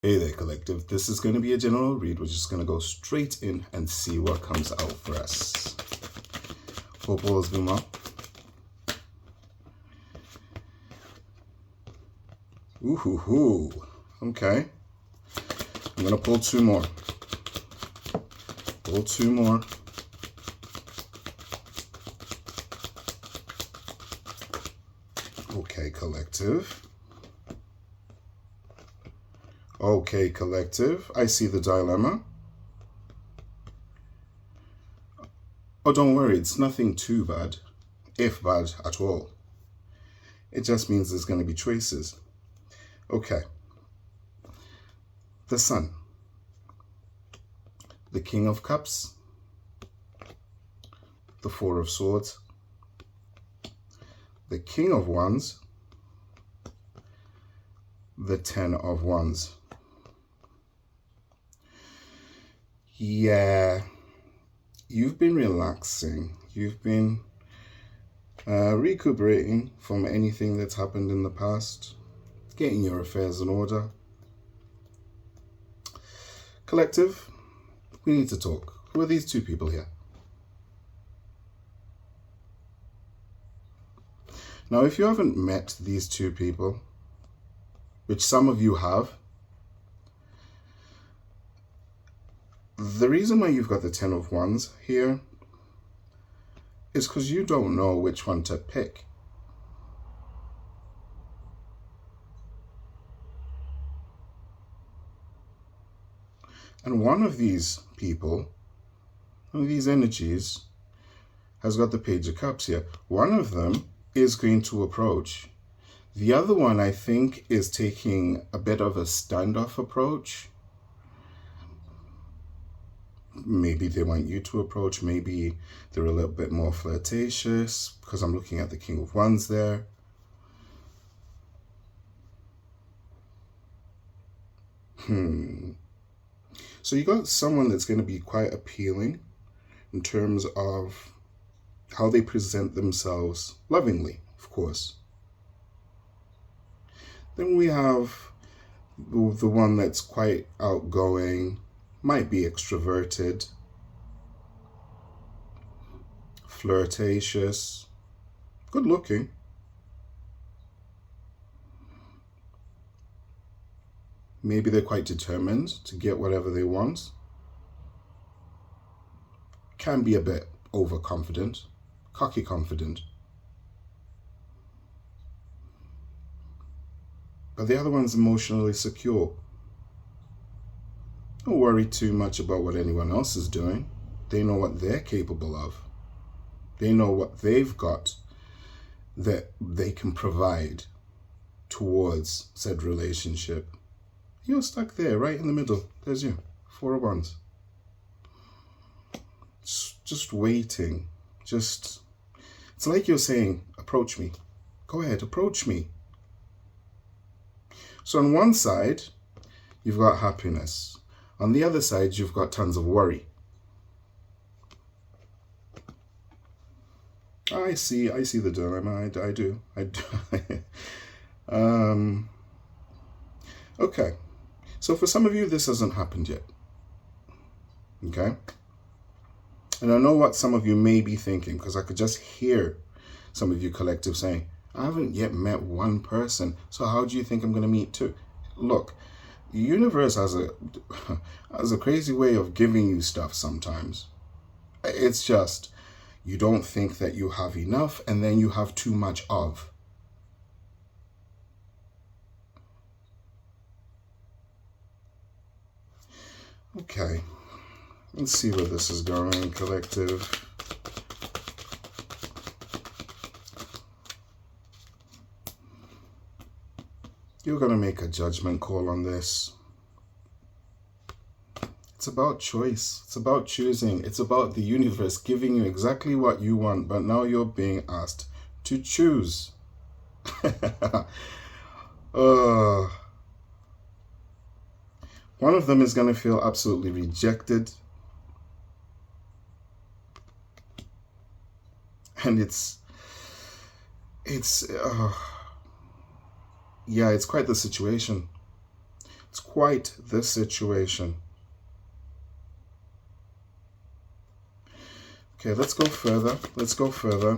Hey there, collective. This is going to be a general read. We're just going to go straight in and see what comes out for us. Hope all has been well. Ooh. Okay. I'm going to pull two more. Pull two more. Okay, collective. Okay, collective. I see the dilemma. Oh, don't worry. It's nothing too bad, if bad at all. It just means there's going to be choices. Okay. The Sun. The King of Cups. The Four of Swords. The King of Wands. The Ten of Wands. Yeah, you've been relaxing. You've been recuperating from anything that's happened in the past, getting your affairs in order. Collective, we need to talk. Who are these two people here? Now, if you haven't met these two people, which some of you have, the reason why you've got the Ten of Wands here is because you don't know which one to pick. And one of these people, one of these energies, has got the Page of Cups here. One of them is going to approach. The other one, I think, is taking a bit of a standoff approach. Maybe they want you to approach. Maybe they're a little bit more flirtatious, because I'm looking at the King of Wands there. So you got someone that's going to be quite appealing in terms of how they present themselves, lovingly, of course. Then we have the one that's quite outgoing, might be extroverted, flirtatious, good looking. Maybe they're quite determined to get whatever they want. Can be a bit overconfident, cocky confident. But the other one's emotionally secure. Don't worry too much about what anyone else is doing. They know what they're capable of. They know what they've got that they can provide towards said relationship. You're stuck there, right in the middle. There's you, Four of Wands. Just waiting. It's like you're saying, approach me. Go ahead, approach me. So on one side, you've got happiness. On the other side, you've got tons of worry. I see the dilemma. I do. Okay. So for some of you, this hasn't happened yet. Okay? And I know what some of you may be thinking, because I could just hear some of you collective saying, I haven't yet met one person, so how do you think I'm going to meet two? Look, the universe has a crazy way of giving you stuff sometimes. It's just, you don't think that you have enough, and then you have too much of. Okay, let's see where this is going, collective. You're going to make a judgment call on this. It's about choice. It's about choosing. It's about the universe giving you exactly what you want, but now you're being asked to choose. One of them is going to feel absolutely rejected. And it's quite the situation. It's quite the situation. Okay, let's go further. Let's go further.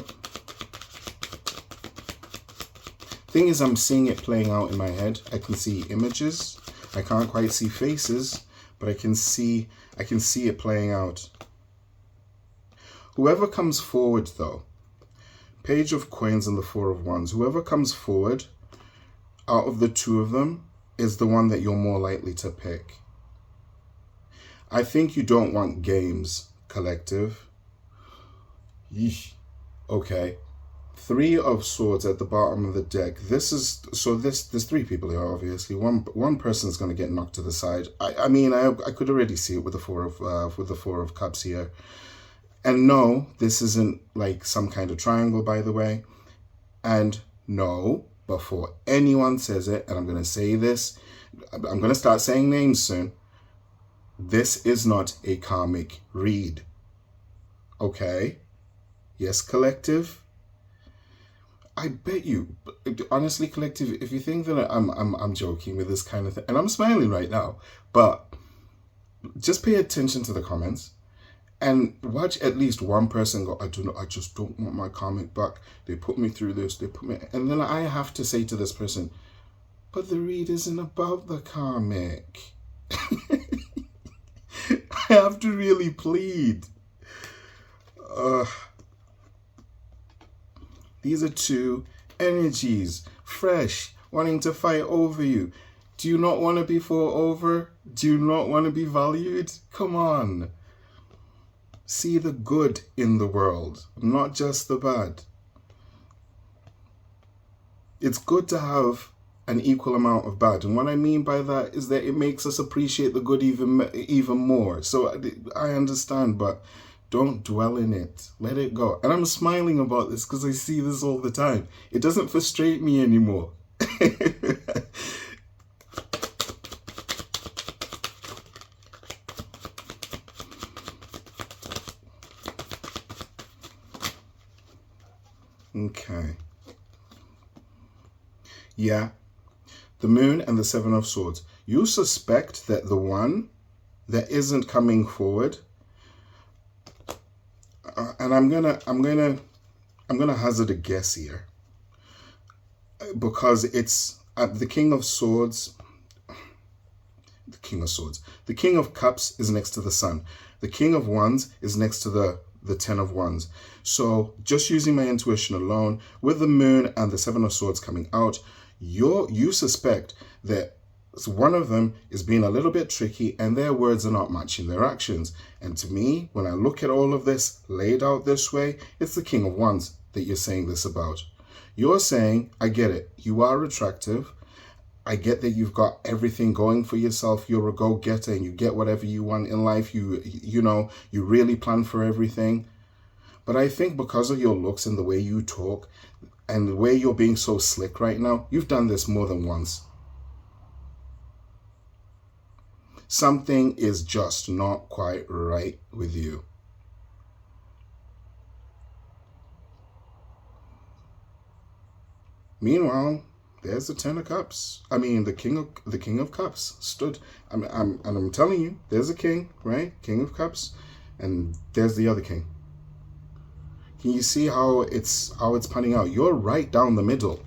Thing is, I'm seeing it playing out in my head. I can see images. I can't quite see faces, but I can see it playing out. Whoever comes forward, though, Page of Coins and the Four of Wands, whoever comes forward out of the two of them is the one that you're more likely to pick. I think you don't want games, collective. Yeesh. Okay. Three of Swords at the bottom of the deck. There's three people here, obviously. One person's going to get knocked to the side. I mean, I could already see it with the Four of Cups here. And no, this isn't like some kind of triangle, by the way. And no, before anyone says it, and I'm going to say this, I'm going to start saying names soon. This is not a karmic read. Okay? Yes, collective. I bet you, honestly, collective, if you think that I'm joking with this kind of thing, and I'm smiling right now, but just pay attention to the comments and watch at least one person go, I just don't want my karmic back. They put me through this, and then I have to say to this person, but the read isn't about the karmic. I have to really plead. These are two energies, fresh, wanting to fight over you. Do you not want to be fought over? Do you not want to be valued? Come on. See the good in the world, not just the bad. It's good to have an equal amount of bad. And what I mean by that is that it makes us appreciate the good even more. So I understand, but don't dwell in it. Let it go. And I'm smiling about this because I see this all the time. It doesn't frustrate me anymore. Okay. Yeah. The Moon and the Seven of Swords. You suspect that the one that isn't coming forward, and I'm gonna hazard a guess here, because it's the King of Swords. The King of Swords. The King of Cups is next to the Sun. The King of Wands is next to the Ten of Wands. So just using my intuition alone, with the Moon and the Seven of Swords coming out, you suspect that one of them is being a little bit tricky and their words are not matching their actions. And to me, when I look at all of this laid out this way, it's the King of Wands that you're saying this about. You're saying, I get it. You are attractive. I get that you've got everything going for yourself. You're a go-getter and you get whatever you want in life. You really plan for everything. But I think because of your looks and the way you talk and the way you're being so slick right now, you've done this more than once. Something is just not quite right with you. Meanwhile, there's the Ten of Cups. I mean, the King of Cups stood. I'm telling you, there's a king, right? King of Cups, and there's the other king. Can you see how it's panning out? You're right down the middle.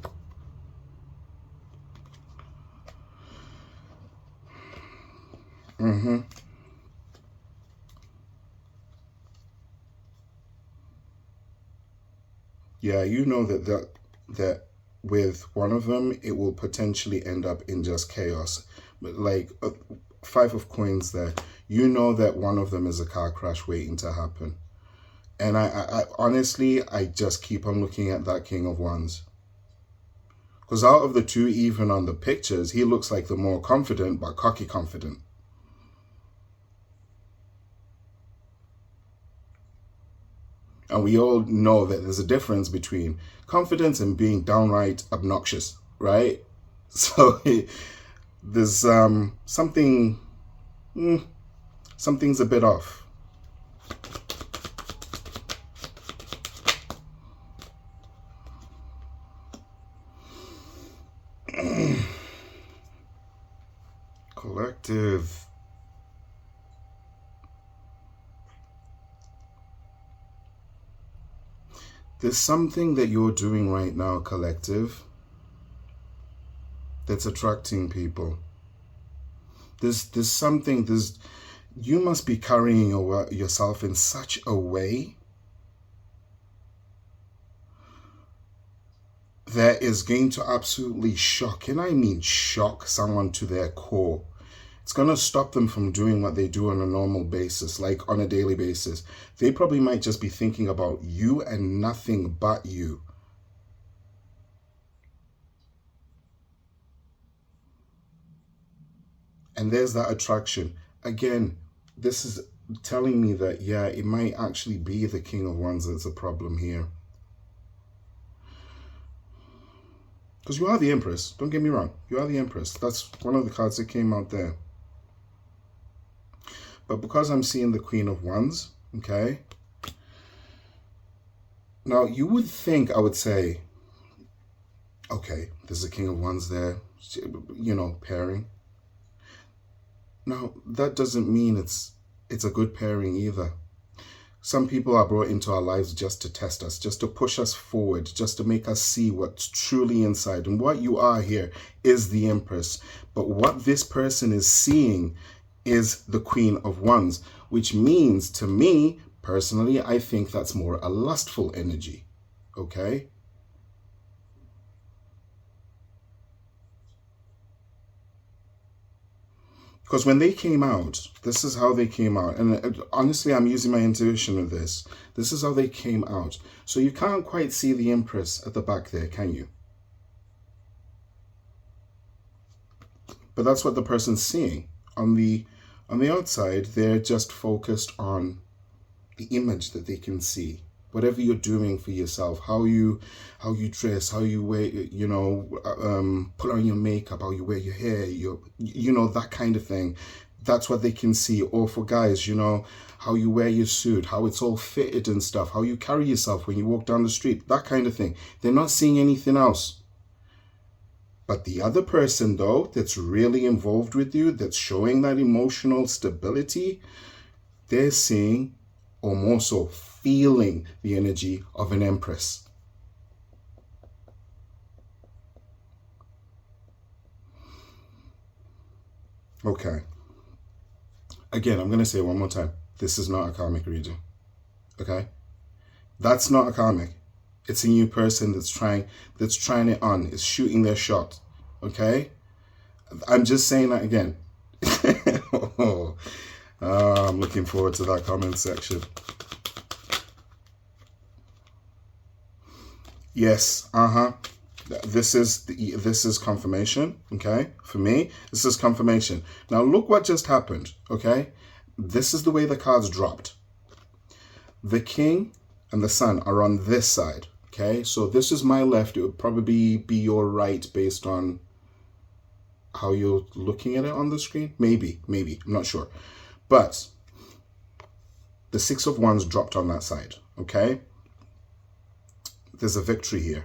Yeah, you know that with one of them, it will potentially end up in just chaos. But like Five of Coins there, you know that one of them is a car crash waiting to happen. And I honestly, I just keep on looking at that King of Wands. Because out of the two, even on the pictures, he looks like the more confident, but cocky confident. And we all know that there's a difference between confidence and being downright obnoxious, right? So there's something's a bit off. collective. There's something that you're doing right now, collective, that's attracting people. There's something, you must be carrying yourself in such a way that is going to absolutely shock, and I mean shock, someone to their core. It's going to stop them from doing what they do on a normal basis, like on a daily basis. They probably might just be thinking about you and nothing but you. And there's that attraction. Again, this is telling me that, yeah, it might actually be the King of Wands that's a problem here. Because you are the Empress. Don't get me wrong. You are the Empress. That's one of the cards that came out there. But because I'm seeing the Queen of Wands, okay? Now, you would think, I would say, okay, there's a King of Wands there, you know, pairing. Now, that doesn't mean it's a good pairing either. Some people are brought into our lives just to test us, just to push us forward, just to make us see what's truly inside. And what you are here is the Empress. But what this person is seeing is the Queen of Wands, which means to me, personally, I think that's more a lustful energy, okay? Because when they came out, this is how they came out. And honestly, I'm using my intuition with this. This is how they came out. So you can't quite see the Empress at the back there, can you? But that's what the person's seeing. On the outside, they're just focused on the image that they can see. Whatever you're doing for yourself, how you dress, how you wear, you know, put on your makeup, how you wear your hair, you know, that kind of thing. That's what they can see. Or for guys, you know, how you wear your suit, how it's all fitted and stuff, how you carry yourself when you walk down the street, that kind of thing. They're not seeing anything else. But the other person, though, that's really involved with you, that's showing that emotional stability, they're seeing, or more so, feeling the energy of an Empress. Okay. Again, I'm going to say it one more time. This is not a karmic reading. Okay? That's not a karmic. It's a new person that's trying it on. It's shooting their shot. Okay? I'm just saying that again. I'm looking forward to that comment section. Yes, this is confirmation, okay? For me, this is confirmation. Now look what just happened, okay? This is the way the cards dropped. The King and the Sun are on this side, okay? So this is my left. It would probably be your right based on how you're looking at it on the screen. Maybe, I'm not sure. But the Six of Wands dropped on that side, okay? There's a victory here.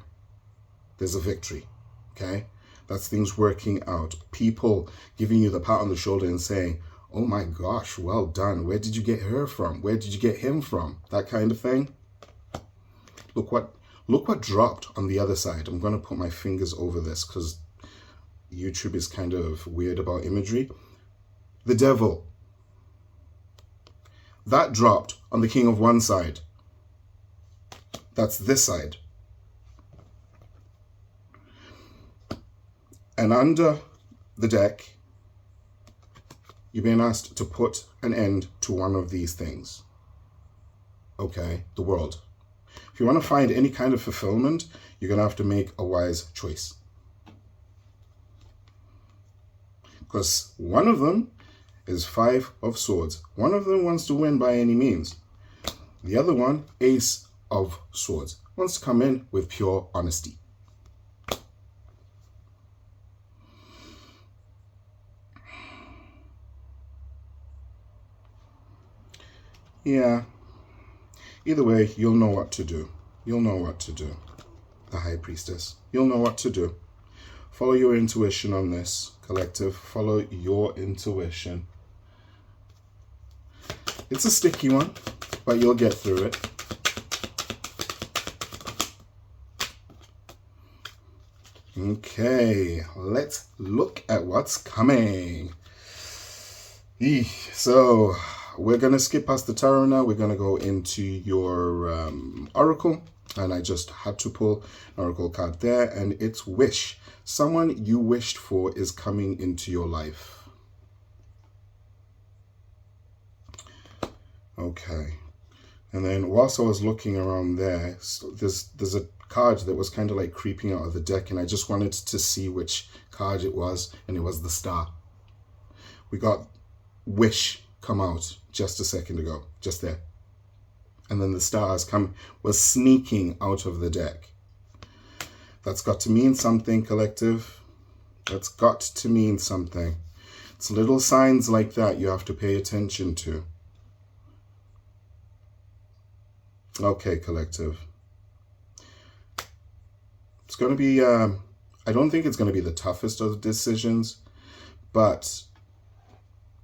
There's a victory, okay? That's things working out. People giving you the pat on the shoulder and saying, oh my gosh, well done. Where did you get her from? Where did you get him from? That kind of thing. Look what dropped on the other side. I'm going to put my fingers over this because YouTube is kind of weird about imagery. The Devil. That dropped on the King of Wands side. That's this side. And under the deck, you're being asked to put an end to one of these things. Okay, the world. If you want to find any kind of fulfillment, you're going to have to make a wise choice. Because one of them is Five of Swords. One of them wants to win by any means. The other one, Ace of Swords, wants to come in with pure honesty. Yeah. Either way, you'll know what to do. You'll know what to do. The High Priestess. You'll know what to do. Follow your intuition on this, collective. Follow your intuition. It's a sticky one, but you'll get through it. Okay, let's look at what's coming. So we're going to skip past the tarot now. We're going to go into your oracle. And I just had to pull an oracle card there. And it's wish. Someone you wished for is coming into your life. Okay. And then whilst I was looking around there, there's a card that was kind of like creeping out of the deck. And I just wanted to see which card it was. And it was the star. We got wish come out just a second ago, just there. And then the stars was sneaking out of the deck. That's got to mean something, collective. That's got to mean something. It's little signs like that you have to pay attention to. Okay, collective. It's going to be, I don't think it's going to be the toughest of decisions, but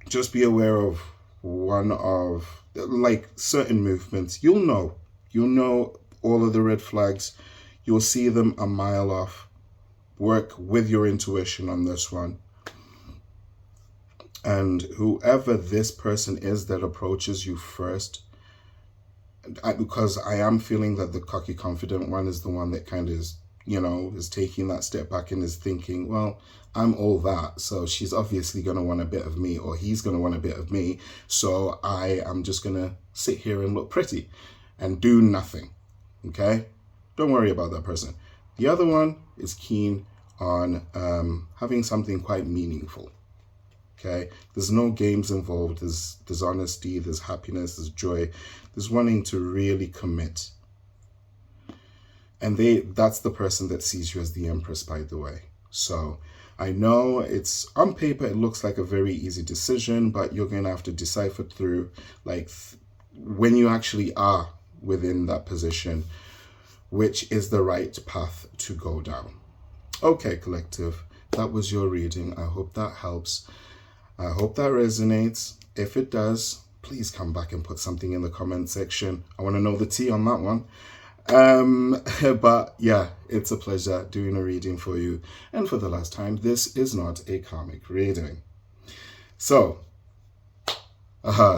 just be aware of one of, like, certain movements. You'll know all of the red flags. You'll see them a mile off. Work with your intuition on this one. And whoever this person is that approaches you first, because I am feeling that the cocky, confident one is the one that kind of is, is taking that step back and is thinking, well, I'm all that, so she's obviously going to want a bit of me, or he's going to want a bit of me, so I am just going to sit here and look pretty and do nothing, okay? Don't worry about that person. The other one is keen on having something quite meaningful, okay? There's no games involved. There's honesty, there's happiness, there's joy. There's wanting to really commit. And that's the person that sees you as the Empress, by the way. So I know it's on paper, it looks like a very easy decision, but you're going to have to decipher through, like, when you actually are within that position, which is the right path to go down. Okay, collective, that was your reading. I hope that helps. I hope that resonates. If it does, please come back and put something in the comment section. I want to know the tea on that one. But yeah, it's a pleasure doing a reading for you. And for the last time, this is not a karmic reading. So,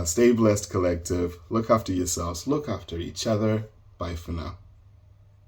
stay blessed, collective. Look after yourselves. Look after each other. Bye for now.